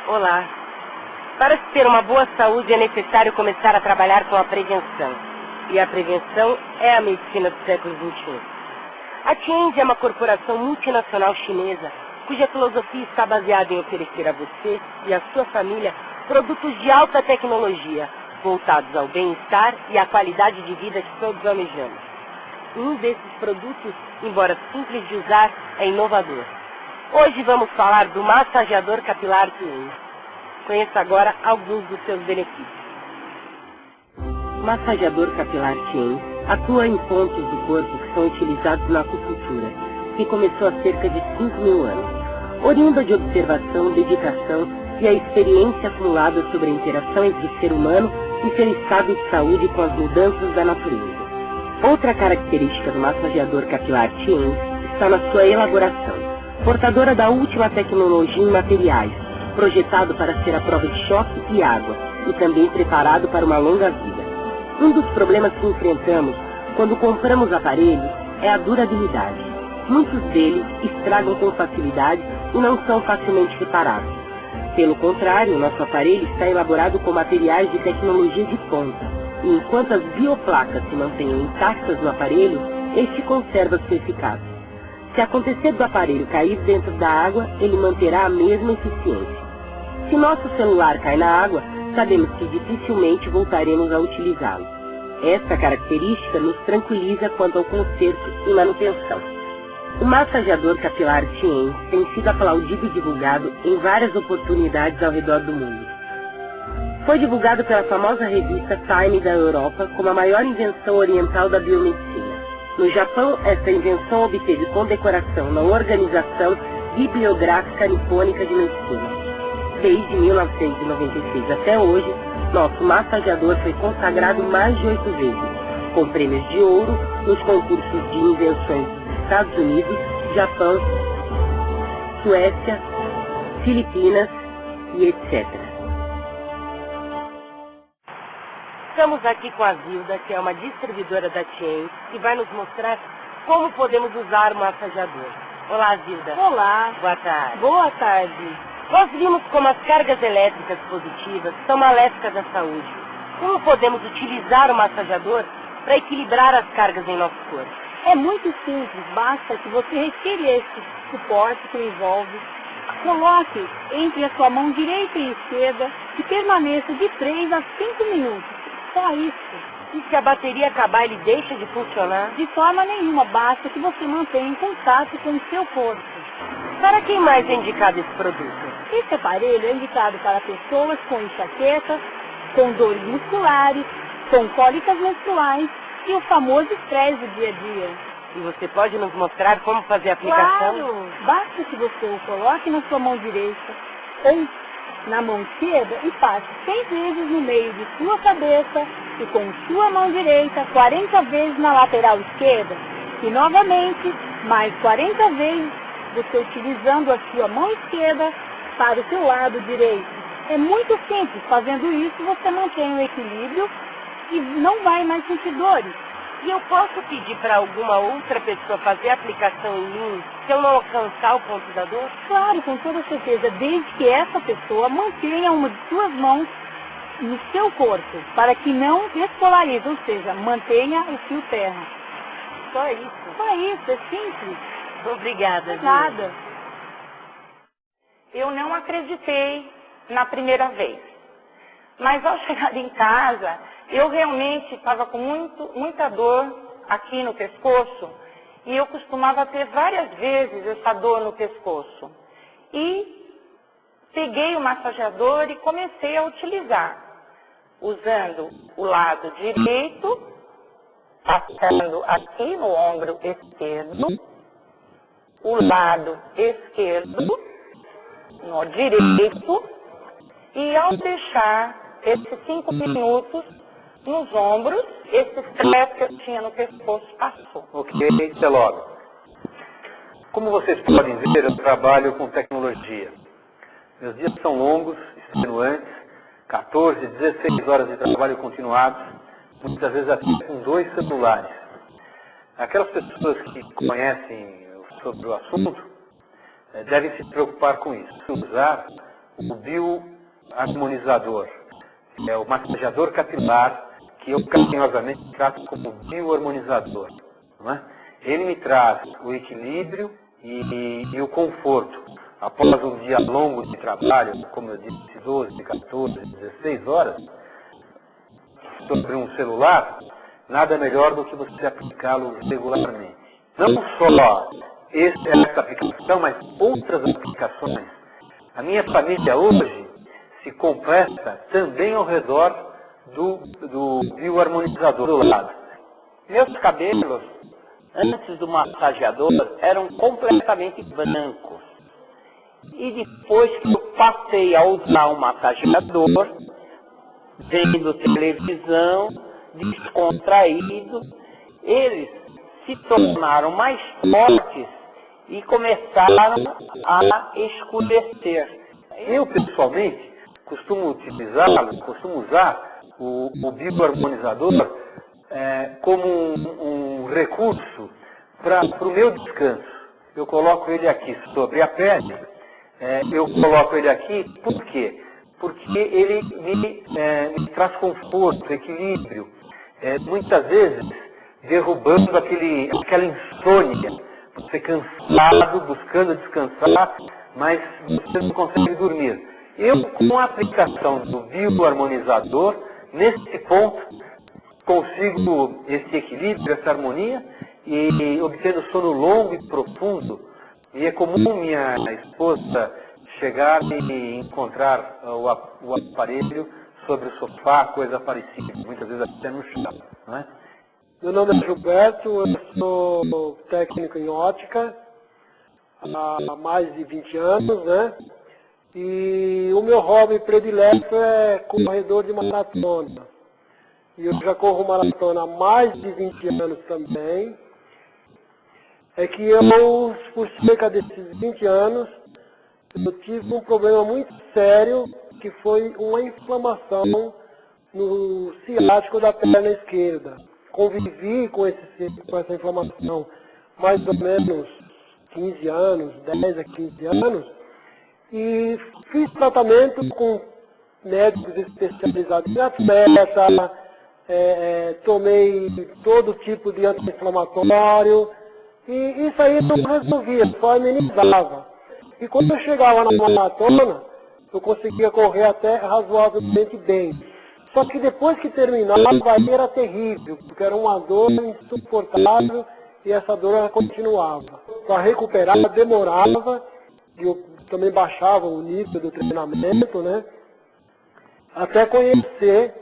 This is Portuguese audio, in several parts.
Olá. Para se ter uma boa saúde é necessário começar a trabalhar com a prevenção. E a prevenção é a medicina do século XXI. A Tiange é uma corporação multinacional chinesa cuja filosofia está baseada em oferecer a você e a sua família produtos de alta tecnologia, voltados ao bem-estar e à qualidade de vida que todos almejamos. Um desses produtos, embora simples de usar, é inovador. Hoje vamos falar do massageador capilar Tiange. Conheça agora alguns dos seus benefícios. O massageador capilar Tiange atua em pontos do corpo que são utilizados na acupuntura, que começou há cerca de 5.000 anos. Oriunda de observação, dedicação e a experiência acumulada sobre a interação entre o ser humano e seu estado de saúde com as mudanças da natureza. Outra característica do massageador capilar Tiange está na sua elaboração, portadora da última tecnologia em materiais, projetado para ser à prova de choque e água, e também preparado para uma longa vida. Um dos problemas que enfrentamos quando compramos aparelhos é a durabilidade. Muitos deles estragam com facilidade e não são facilmente reparados. Pelo contrário, nosso aparelho está elaborado com materiais de tecnologia de ponta, e enquanto as bioplacas se mantenham intactas no aparelho, este conserva sua eficácia. Se acontecer do aparelho cair dentro da água, ele manterá a mesma eficiência. Se nosso celular cai na água, sabemos que dificilmente voltaremos a utilizá-lo. Esta característica nos tranquiliza quanto ao conserto e manutenção. O massageador capilar Tiange tem sido aplaudido e divulgado em várias oportunidades ao redor do mundo. Foi divulgado pela famosa revista Time da Europa como a maior invenção oriental da biomedicina. No Japão, essa invenção obteve condecoração na Organização Bibliográfica Nipônica de Medicina. Desde 1996 até hoje, nosso massageador foi consagrado mais de 8 vezes, com prêmios de ouro nos concursos de invenções dos Estados Unidos, Japão, Suécia, Filipinas e etc. Estamos aqui com a Zilda, que é uma distribuidora da Tiange, que vai nos mostrar como podemos usar o massageador. Olá, Zilda. Olá. Boa tarde. Boa tarde. Nós vimos como as cargas elétricas positivas são maléficas à saúde. Como podemos utilizar o massageador para equilibrar as cargas em nosso corpo? É muito simples, basta que você retire esse suporte que o envolve, coloque entre a sua mão direita e esquerda e permaneça de 3 a 5 minutos. Só isso. E se a bateria acabar, ele deixa de funcionar? De forma nenhuma, basta que você mantenha em contato com o seu corpo. Para quem mais é indicado esse produto? Esse aparelho é indicado para pessoas com enxaqueca, com dores musculares, com cólicas menstruais e o famoso estresse do dia a dia. E você pode nos mostrar como fazer a aplicação? Claro! Basta que você o coloque na sua mão direita ou na mão esquerda e passe 6 vezes no meio de sua cabeça e com sua mão direita 40 vezes na lateral esquerda e novamente mais 40 vezes você utilizando a sua mão esquerda para o seu lado direito. É muito simples. Fazendo isso, você mantém o equilíbrio e não vai mais sentir dores. E eu posso pedir para alguma outra pessoa fazer a aplicação em mim se eu não alcançar o ponto da dor? Claro, com toda certeza, desde que essa pessoa mantenha uma de suas mãos no seu corpo, para que não despolarize, ou seja, mantenha o fio terra. Só isso? Só isso, é simples. Obrigada. Nada. Eu não acreditei na primeira vez. Mas ao chegar em casa, eu realmente estava com muita dor aqui no pescoço e eu costumava ter várias vezes essa dor no pescoço. E peguei o massageador e comecei a utilizar, usando o lado direito, passando aqui no ombro esquerdo, o lado esquerdo no direito e ao deixar esses 5 minutos nos ombros, esse estresse que eu tinha no pescoço passou. Ok, até logo. Como vocês podem ver, eu trabalho com tecnologia. Meus dias são longos, extenuantes, 14, 16 horas de trabalho continuados, muitas vezes até com 2 celulares. Aquelas pessoas que conhecem sobre o assunto devem se preocupar com isso, usar o bioharmonizador, é o massageador capilar, que eu carinhosamente trato como bioharmonizador. Não é? Ele me traz o equilíbrio e o conforto. Após um dia longo de trabalho, como eu disse, 12, 14, 16 horas, sobre um celular, nada melhor do que você aplicá-lo regularmente. Não só essa aplicação, mas outras aplicações. A minha família hoje se completa também ao redor do bioharmonizador do lado. Meus cabelos, antes do massageador, eram completamente brancos. E depois que eu passei a usar o massageador, vendo televisão, descontraído, eles se tornaram mais fortes e começaram a escurecer. Eu, pessoalmente, costumo usar o bioharmonizador como um recurso para o meu descanso. Eu coloco ele aqui sobre a pele. Eu coloco ele aqui, por quê? Porque ele me traz conforto, equilíbrio. Muitas vezes, derrubando aquela insônia. Você cansado, buscando descansar, mas você não consegue dormir. Eu, com a aplicação do bioharmonizador, nesse ponto, consigo esse equilíbrio, essa harmonia, e obtendo sono longo e profundo. E é comum minha esposa chegar e encontrar o aparelho sobre o sofá, coisa parecida, muitas vezes até no chão. Não é? Meu nome é Gilberto, eu sou técnico em ótica há mais de 20 anos, né? E o meu hobby predileto é corredor de maratona. E eu já corro maratona há mais de 20 anos também. É que eu, por cerca desses 20 anos, eu tive um problema muito sério, que foi uma inflamação no ciático da perna esquerda. Convivi com essa inflamação mais ou menos 15 anos, 10 a 15 anos, e fiz tratamento com médicos especializados em atleta, tomei todo tipo de anti-inflamatório, e isso aí não resolvia, só amenizava. E quando eu chegava na maratona, eu conseguia correr até razoavelmente bem. Só que depois que terminava, aí era terrível, porque era uma dor insuportável e essa dor ela continuava. Para recuperar demorava, e eu também baixava o nível do treinamento, né? Até conhecer,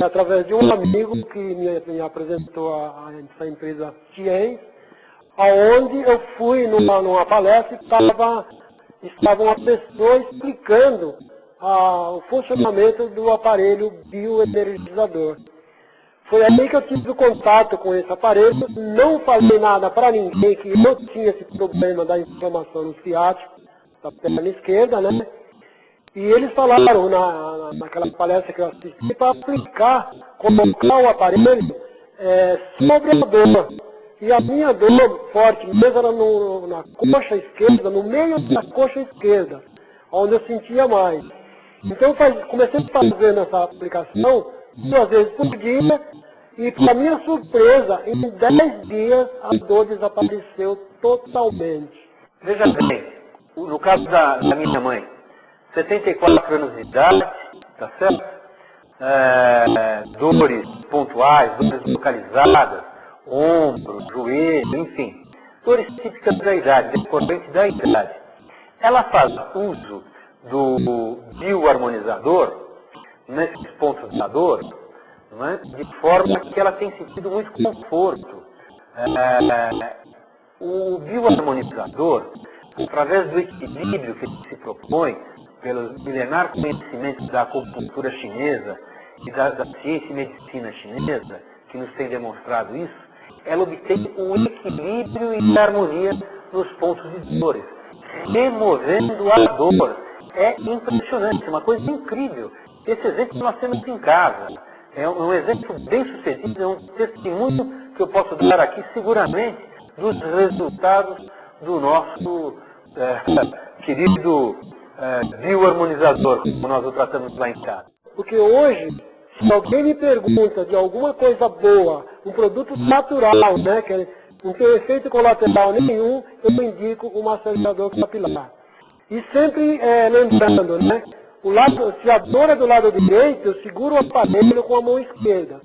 através de um amigo que me apresentou a essa empresa Ciência, aonde eu fui numa palestra e estava uma pessoa explicando o funcionamento do aparelho bioenergizador. Foi aí que eu tive contato com esse aparelho, não falei nada para ninguém que eu tinha esse problema da inflamação no ciático, da perna esquerda, né? E eles falaram naquela palestra que eu assisti para colocar o aparelho sobre a dor. E a minha dor forte mesmo era na coxa esquerda, no meio da coxa esquerda, onde eu sentia mais. Então eu comecei a fazer essa aplicação 2 vezes por dia, e para minha surpresa, em 10 dias a dor desapareceu totalmente. Veja bem, no caso da minha mãe, 74 anos de idade, tá certo? Dores pontuais, dores localizadas, ombro, joelho, enfim, dores típicas da idade, decorrente da idade. Ela faz uso do bioharmonizador nesses pontos da dor, não é? De forma que ela tem sentido muito conforto. O bioharmonizador, através do equilíbrio que ele se propõe, pelos milenar conhecimentos da acupuntura chinesa e da ciência e medicina chinesa, que nos tem demonstrado isso, ela obtém um equilíbrio e harmonia nos pontos de dores, removendo a dor. É impressionante, uma coisa incrível. Esse exemplo nós temos em casa. É um exemplo bem sucedido, é um testemunho que eu posso dar aqui seguramente dos resultados do nosso querido bioharmonizador, como nós o tratamos lá em casa. Porque hoje, se alguém me pergunta de alguma coisa boa, um produto natural, né, que não tem efeito colateral nenhum, eu indico o massageador capilar. E sempre lembrando, né, se a dor é do lado direito, eu seguro o aparelho com a mão esquerda.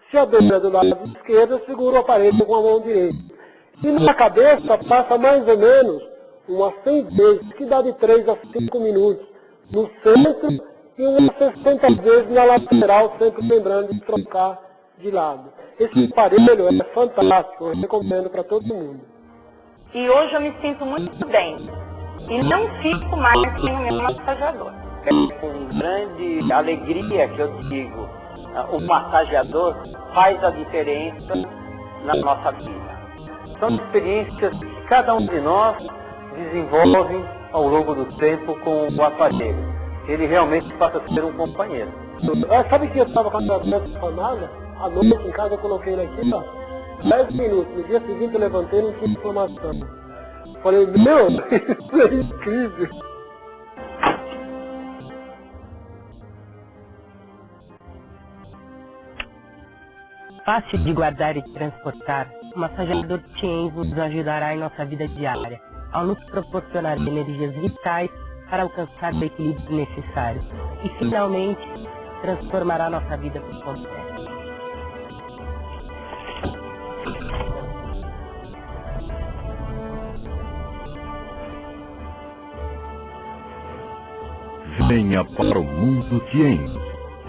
Se a dor é do lado esquerdo, eu seguro o aparelho com a mão direita. E na cabeça passa mais ou menos umas 100 vezes, que dá de 3 a 5 minutos, no centro e umas 60 vezes na lateral, sempre lembrando de trocar de lado. Esse aparelho é fantástico, eu recomendo para todo mundo. E hoje eu me sinto muito bem. E não fico mais sem o meu massageador. É com grande alegria que eu digo, o massageador faz a diferença na nossa vida. São experiências que cada um de nós desenvolve ao longo do tempo com o aparelho. Ele realmente passa a ser um companheiro. Sabe que eu estava com a cabeça formada? À noite em casa eu coloquei ele aqui, ó, 10 minutos. No dia seguinte eu levantei e não tinha inflamação. Falei, meu, isso é incrível. Fácil de guardar e transportar, o massageador Change nos ajudará em nossa vida diária, ao nos proporcionar energias vitais para alcançar o equilíbrio necessário e, finalmente, transformará nossa vida por completo. Venha para o mundo Change.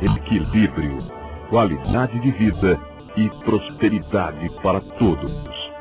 Equilíbrio, qualidade de vida e prosperidade para todos.